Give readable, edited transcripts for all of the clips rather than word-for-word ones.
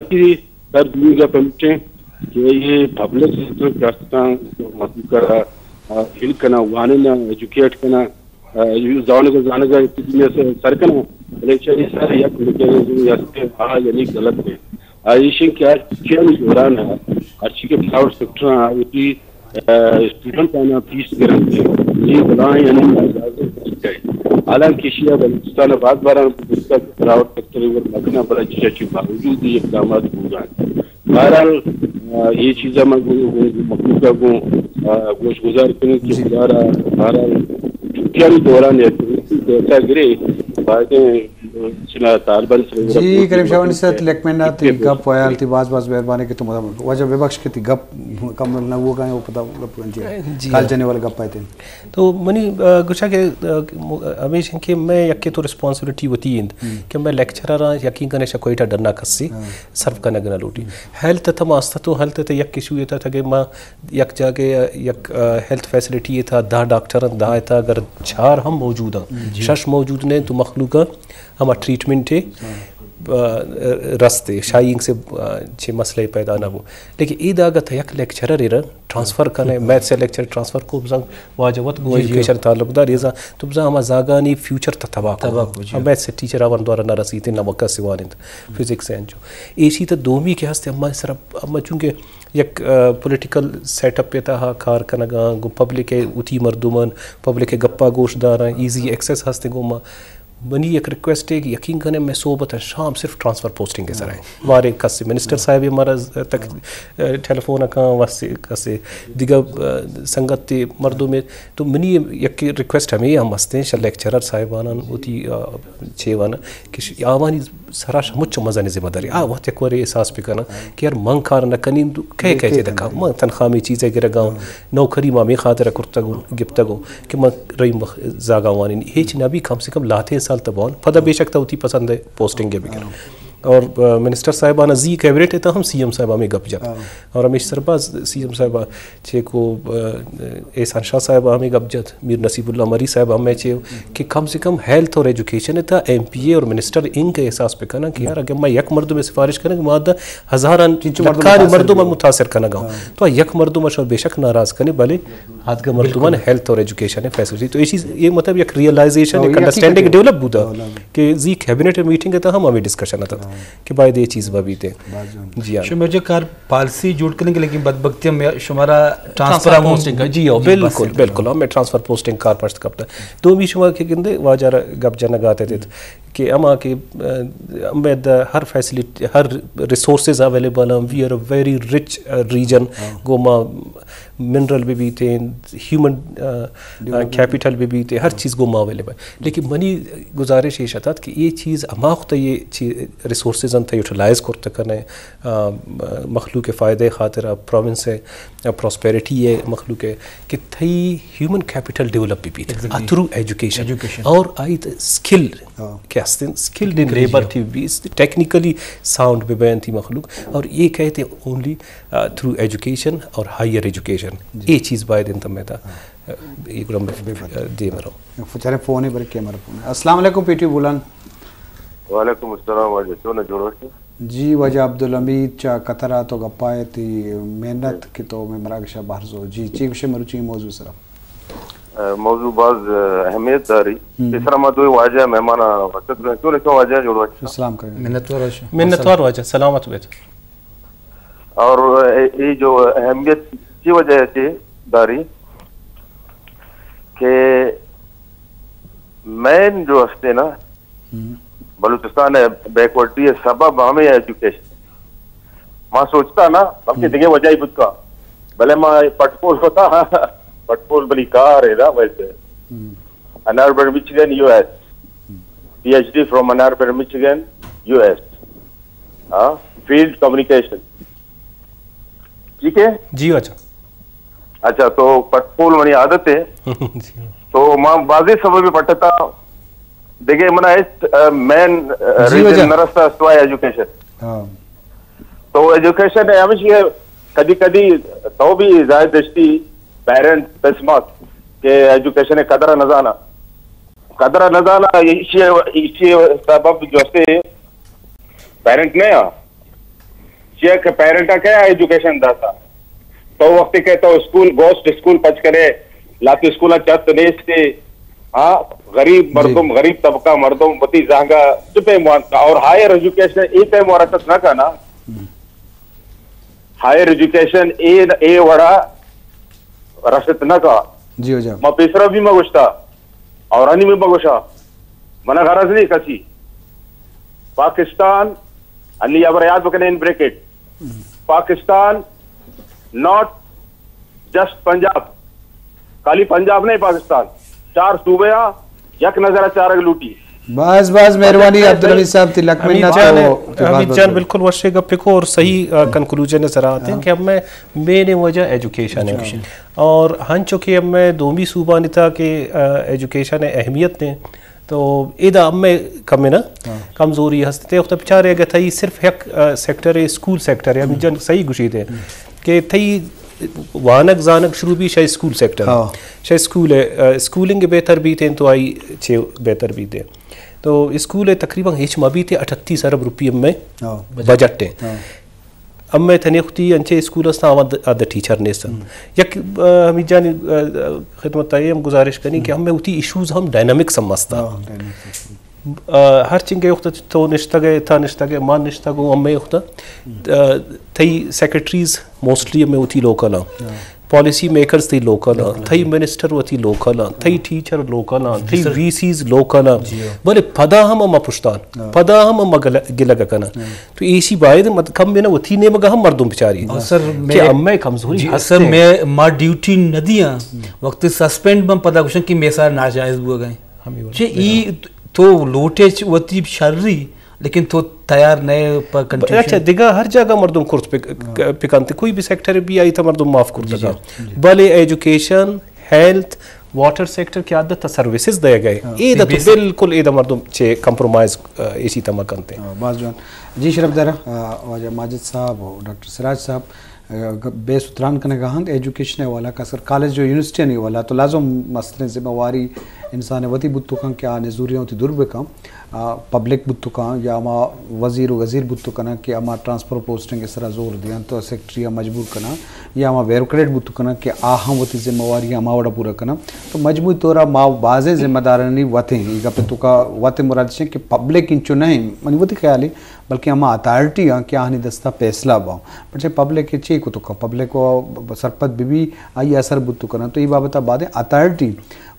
की तर भूमिका पहुंचे कि ये पब्लिक सेक्टर करता मतलब कर हिल करना वाने ना एजुकेट करना जाने का में से सरकना इलेक्शन सर या कुछ या हाँ यानी गलत है आयुषी क्या दौरान है अच्छी के प्राइवेट सेक्टर आई स्टूडेंट का फीस गारंटी ये बुलाएं यानी हालांकि शिया बलूचिस्तान बात बार प्राइवेट सेक्टर लगना बड़ा अच्छी बावजूद ये इकदाम होगा। बहरहाल ये चीज़ें मैं मखलूका को गोश गुजार करने की गुजारा बहरहाल छुट्टियां के दौरान ऐसा गिरे बातें तालिबान जी करीब शावानी से लेकमेना ती गप वायल ती बाज मेहरबानी के तुम वजह विपक्ष के ती गप कम ना वो का वो पता गप जी काल जाने वाला गप पाए थे तो मनी गुस्सा के हमेशा कि मैं यके तो रिस्पांसिबिलिटी होती है कि मैं लेक्चरर यकीन करने से कोई टा डरना कस्सी सर्व करने गना लूटी हेल्थ तम आस्था तो हेल्थ ते यक इशू था कि मैं यक जाके यक हेल्थ फैसिलिटी था 10 डॉक्टर 10 था अगर 4 हम मौजूद हैं शश मौजूद ने तो मखलूका हम ट्रीटमेंट है रस्ते शाइंग से छे मसले पैदा ना हो लेकिन ईद आगत यक लेक्चरर इरा ट्रांसफ़र करने मैथ से लेक्चर ट्रांसफ़र को बजांग वाजवत गो एजुकेशन ताल्लुकदार इज़ा तो बजा हम जागानी फ्यूचर तबाह हम मैथ से टीचर आवन द्वारा ना रसीते ना वक्का सिवानिंद फिजिक्स एंड जो एसी तो दोमी के हस्ते अम्मा सर अम्मा चूँकि यक पॉलिटिकल सेटअप पे था कार कनगा गो पब्लिक है उठी मर्दुमन पब्लिक है गप्पा गोशदार ईजी एक्सेस हस्ते गोमा मनी एक रिक्वेस्ट है कि यकीन करने में सोबत शाम सिर्फ ट्रांसफ़र पोस्टिंग के सर है वारे कस्से मिनिस्टर साहब हमारा तक टेलीफोन का वस्से कस्से दिगा संगत मर्दों में तो मनी एक रिक्वेस्ट हमें हम मस्ते हैं लेक्चरर साहिबाना उती छेवाना कि आवानी सराश मुच्च मज़ा ने जिम्मेदारी वह तक वारे एहसास भी करना कि यार मंग खार न कनी कह कहे देखा मैं तनख्वाह में चीज़ें गिर गाँव नौकरी मामी खातिर कुर्ता गिफ्ता गो कि मैं रही जागा वानी हेच ना भी कम से कम लाते साल तबान पता बेशक था उती पसंद है पोस्टिंग के बिगर और मिनिस्टर साहिबाना जी कैबिनेट है तो हम सीएम साहिबा में गप जा और रमेश सरबाज सीएम साहिबा छे को एहसान शाह साहिबा हमें गप जत मीर नसीबुल्ला मरी साहिबा हमें छे कि कम से कम हेल्थ और एजुकेशन था एमपीए और मिनिस्टर इनके एहसास पे करना कि यार अगर मैं यक मर्दों में सिफारिश करें मादा हज़ारान मर्दों में मुतासर करना गाँव तो यक मर्दों में बेशक नाराज़ करने भले हाथ का मर्दों में हेल्थ और एजुकेशन है फैसिलिटी तो ये चीज़ ये मतलब एक रियलाइजेशन एक अंडरस्टैंडिंग डेवलप होता कि जी कैबिनेट मीटिंग है तो हम हमें डिस्कशन आता कि भाई ये चीज़ भी थे जी हाँ मुझे कार पॉलिसी जुड़ करने के लेकिन बदबख्ती में शुमारा ट्रांसफर पोस्टिंग जी हो बिल्कुल बिल्कुल हमें ट्रांसफ़र पोस्टिंग कार पश्त कपता तो भी शुमार के किंदे वाजार गप जना गाते थे कि अमा के में हर फैसिलिटी हर रिसोर्सेज अवेलेबल हैं we are a very rich region गोमा मिनरल भी थे ह्यूमन कैपिटल भी थे हर चीज़ गोमा अवेलेबल लेकिन मनी गुजारिश ये शतात कि ये चीज़ अमाख्त ये रिसोर्सेज थे यूटिलाइज करते करने मखलूक के फ़ायदे खातिर प्रोविंस है प्रॉस्पेरिटी है मखलूक है कि थी ह्यूमन कैपिटल डेवलप भी थे थ्रू एजुकेशन और आई स्किल क्या स्किल्ड इन लेबर थी भी टेक्निकली साउंड भी बैन थी मखलूक और ये कहते ओनली थ्रू एजुकेशन और हायर एजुकेशन ये चीज़ बाय दिन तब मैं था ये गुरम दे मरो फचारे फ़ोन है पर कैमरा फ़ोन है अस्सलाम वालेकुम पीटी बुलान वालेकुम अस्सलाम वाजे तो न जोड़ो जी वजह अब्दुल हमीद चा कतरा तो गप्पाए थी मेहनत की तो मैं मराकशा बाहर जो जी चीज़ से मरुची मौजूद सर मौजू बाज अहमियत दारी तीसरा मदो वाजा मेहमान वक्त तो ने तो वाजा जोड़ो अस्सलाम करें मिन्नतवार वाजा सलामत बेत और ये जो अहमियत की वजह से दारी के मेन जो हस्ते ना बलूचिस्तान है बैकवर्डी है सबब हमें एजुकेशन मां सोचता ना बल्कि दिखे वजह ही बुद्ध का भले मां पटपोल होता पटपोल बड़ी कार है ना वैसे Ann Arbor, Michigan, US. PhD from Ann Arbor, Michigan, US. Field communication ठीक है जी अच्छा तो पटपोल मनी आदत है तो मां बाजी सब भी पटता देखिए मना इस मेन रीजन नरस्ता स्वा एजुकेशन तो एजुकेशन है हमेशा कदी कदी तो भी जाहिर दृष्टि पेरेंट तस्मात के एजुकेशन कदर नजाना इसी सबब जो से पेरेंट ने چیک پیرنٹ کیا ایجوکیشن داتا تو وقت کے تو اسکول گوسٹ اسکول پچ کرے لاتی اسکول چت نیس کے ہاں غریب مردم غریب طبقہ مردم وتی زہنگا چپے موانتا اور ہائر ایجوکیشن ایک ہے مورکت نہ کنا ہائر ایجوکیشن اے وڑا رشت نہ کا جی ہو جا ما پیسرا بھی مگوشتا اور انی میں مگوشا منہ غرض نہیں کسی پاکستان علی ابر یاد بکنے in bracket Pakistan not just Punjab خالی پنجاب نہیں پاکستان 4 صوبے یک نظر 4 لوٹی بس مہربانی عبدالعلی صاحب تلک میں حمید جان بالکل وشے گپ پکو اور صحیح کنکلوژن نظر آتے ہیں کہ اب میں مین وجہ ایجوکیشن ہے اور ہن چکے اب میں دومی صوبہ نتا کہ ایجوکیشن اہمیت نے تو ادا اب میں کم نا کمزوری ہستے وقت بچارے اگر تھئی صرف ایک سیکٹر ہے اسکول سیکٹر ہے حمید جان صحیح گشید ہے کہ تھئی وانک زانک شروع بھی شاید اسکول سیکٹر شاید اسکول ہے اسکولنگ بہتر بھی تھے تو آئی چھ بہتر بھی تھے تو اسکول تقریباً ہیچ مبی تھے 38 ارب روپیے میں بجٹ ہیں اب میں تھنے خودی انچے اسکول اسنا آمد آدھا ٹیچر نے سن یک حمید جان خدمت آئی ہم گزارش کریں کہ ہمیں ہوتی ایشوز ہم ڈائنامک سمجھتا ہر چنگے وقت تو نشتہ گئے تھا نشتہ گئے مان نشتہ گو ہمیں وقت تھئی سیکرٹریز موسٹلی ہمیں ہوتی لوکل ہیں پالیسی میکرز تھی لوکل ہیں تھئی منسٹر ہوتی لوکل ہیں تھئی ٹیچر لوکل ہیں تھئی وی سیز لوکل ہیں بولے پدا ہم اما پشتان پدا ہم اما گلگا کنا تو ایسی باید کم میں نا وہ تھی نے مگا ہم مردم بچاری کہ اما کمزوری سر میں ما ڈیوٹی ندیاں وقت سسپینڈ میں پدا کشن کی میں سارے ناجائز ہوا گئے ای تو لوٹے وتی شرری لیکن تو تیار نئے پر کنٹریبیوشن اچھا دیگا ہر جگہ مردم کورس پکانتے کوئی بھی سیکٹر بھی آئی تھا مردم معاف کرتا تھا بلے ایجوکیشن ہیلتھ واٹر سیکٹر کی عادت سروسز دے گئے ایدہ تو بالکل ایدہ مردم چھے کمپرومائز اسی تمہ کنتے ہیں باز جوان جی شرف دارہ واجہ ماجد صاحب اور ڈاکٹر سراج صاحب بے ستران کنے گاہاں ایجوکیشن والا کا سر کالج جو یونیورسٹی نہیں والا تو لازم مسئلے ذمہ واری انسان وتی بتو کان کیا نزوریاں ہوتی دور بکام پبلک بتو کان یا اما وزیر و غزیر بتو کنا کہ اما ٹرانسفر پوسٹنگ اس طرح زور دیاں تو سیکٹری مجبور کنا یا اما بیروکریٹ بتو کنا کہ آہم وتی ذمہ واری اما وڑا پورا کنا تو مجموعی طورا ما بعض ذمہ دارانی وتیں ایگا پہ تو کا وت مراد سے کہ پبلک انچو نہیں منی وتی خیالی بلکہ اما اتھارٹی ہاں کیا ہنی دستا فیصلہ باؤں بچے پبلک کے چیک تو کا پبلک کو سرپت بھی آئی اثر بتو کنا تو یہ بابتا بعد اتھارٹی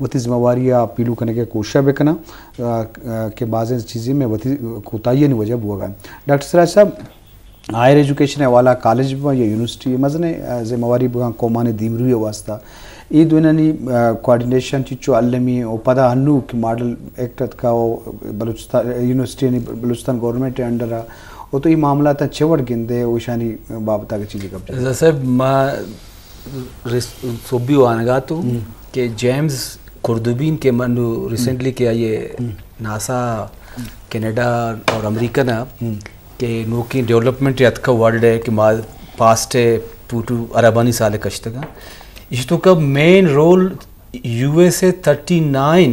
وتی ذمہ واریاں پیلو کرنے کے کوشش بے کنا کہ بعض چیزیں میں وتی کوتاہی نہیں وجہ ہوا گا ڈاکٹر سراج صاحب ہائر ایجوکیشن والا کالج یا یونیورسٹی مزنے ذمہ واری بگاں قومان دیمروی واسطہ ای دونانی کوارڈینیشن چیچو علمی او پدا ہنو کہ ماڈل ایکٹ کا Balochistan university Balochistan government under او تو یہ معاملات چھوڑ گندے اوشانی بابتا کی چیزیں کب صاحب ما صوبی وانگا تو کہ جیمز قردبین کے منو ریسنٹلی کیا یہ ناسا کینیڈا اور امریکہ نا کہ نوکی ڈیولپمنٹ یاد کا ورلڈ ہے کہ ما پاسٹ ہے پوٹو عربانی سالے کشتگا اس تو کا main role U S A 39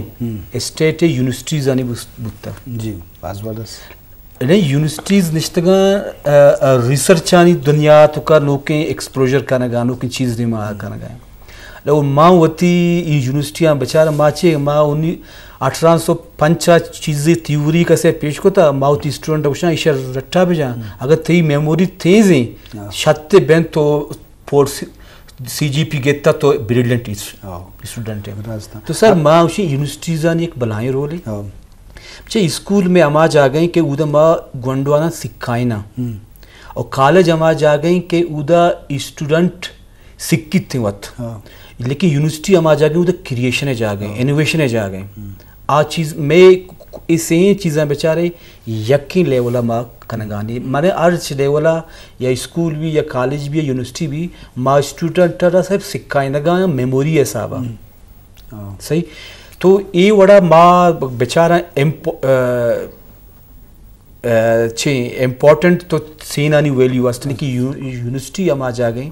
state universities آنی بودتا جی باز بادس نہیں یونیورسٹیز نشتگا ریسرچ آنی دنیا تو کا نوکیں ایکسپلوجر کا نگا نوکیں چیز نہیں ماں کا نگا لو ماں وتی یونیورسٹیاں بچارا ماچے ماں 1850 چیزیں تیوری کا سے پیش کو تھا ماں تی اسٹوڈنٹ اوشاں اشار رٹھا بھی جاں اگر تی میموری تیز ہیں شتے بین تو فورس سی جی پی گیتا تو بریلینٹ اسٹوڈنٹ ہے تو سر ماں اوشی یونیورسٹیز آنی ایک بلائیں رول ہے بچے اسکول میں اما جا گئیں کہ اودا ماں گونڈوانا سکھائینا اور کالج اما جا گئیں کہ اودا اسٹوڈنٹ سکت تھے وقت لیکن یونیورسٹی ہم آ جا گئے ادھر کریشن جا گئے انوویشن جا گئے آ چیز میں اسے چیزیں بیچارے یقین لیولا ماں کنگانی مانے ارچ لیولا یا اسکول بھی یا کالج بھی یا یونیورسٹی بھی ماں اسٹوڈنٹ صاحب سکھائیں نگا میموری ہے صاحبہ صحیح تو یہ وڑا ماں بیچارہ امپورٹنٹ تو سینانی ویلیو واسطے کہ یونیورسٹی ہم آ جا گئیں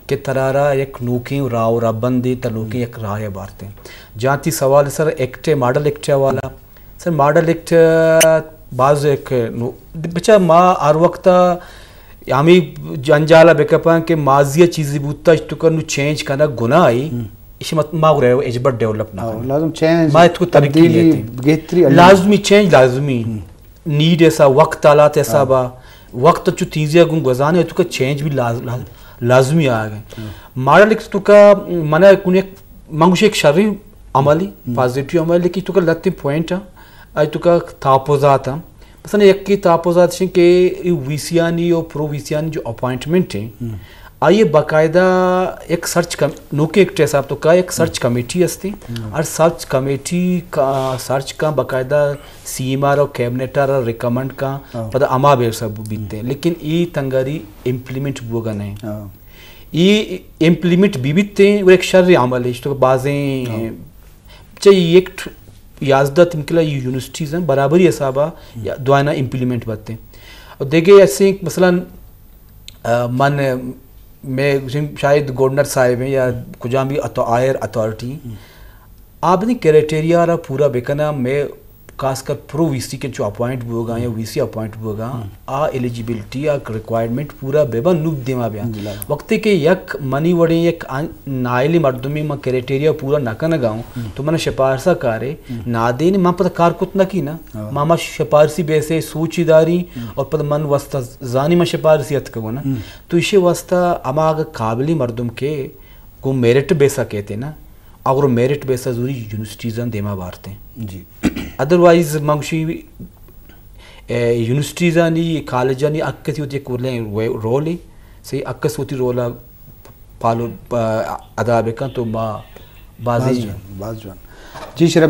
کہ ترارا ایک نوکیں راو رابندی تا نوکیں ایک راہ بارتے ہیں جانتی سوال سر ایکٹ ماڈل ایکٹ والا سر ماڈل ایکٹ بعض ایک بچہ ماں ہر وقت हमें जंजाला बेकपा के माजिया चीज़ बूता इष्टुकर नु चेंज करना गुनाह आई इसे मत माव रहे हो एजबर डेवलप ना लाजम चेंज मैं इसको तब्दीली बेहतरी लाजमी चेंज लाजमी नीड ऐसा वक्त आलात ऐसा बा वक्त चु तीजिया गुन गुजारने तो का चेंज भी लाजमी आ गए मारा लिख तो का मना कुने मंगुश एक शरीर अमली पॉजिटिव अमली लेकिन तो का लत्ते पॉइंट आई तो का तापोजात مثلا एक की तापोजात हैं कि वीसियानी और प्रो वीसियानी जो अपॉइंटमेंट है आइए बाकायदा एक सर्च नोके एक साहब तो का एक सर्च कमेटी हस्ती और सर्च कमेटी का सर्च का बाकायदा सीएमआर और कैबिनेटर और रिकमेंड का पता अमा बेर सब बीतते हैं लेकिन ये तंगारी इम्प्लीमेंट होगा नहीं ये इम्प्लीमेंट भी बीतते हैं वो एक शर्र अमल है तो बाजें चाहिए एक याजदा तिनकला यूनिवर्सिटीज़ हैं बराबरी हिसाबा या दुआना इम्प्लीमेंट करते हैं और देखे ऐसे मसलन मन में शायद गवर्नर साहिब हैं या कुछ भी आयर अथॉरिटी आपने क्राइटेरिया रहा पूरा बेकना मैं खासकर प्रो वीसी के जो अपॉइंट होगा या वीसी अपॉइंट होगा आ एलिजिबिलिटी आ रिक्वायरमेंट पूरा बेबा नुब देमा बया वक्त के यक मनी वड़े एक नाइली मर्दमी में क्राइटेरिया पूरा नकन गाऊं तो मैंने सिफारसा कारे ना देने मां पता कार कुतना की ना मामा सिफारसी बेसे सूचीदारी और पता मन वस्ता जानी में सिफारसियत को ना तो इसे वस्ता अमा काबिली मर्दम के को मेरिट बेसा कहते ना अगर मेरिट बेसा जरूरी यूनिवर्सिटीज़ देमा बारते हैं जी अदरवाइज मंगशी यूनिवर्सिटीज़ कॉलेज अक्कसी होती रोल ही सही अक्कस होती रोल पालो अदा बेका तो माँ बाजी जी शरफ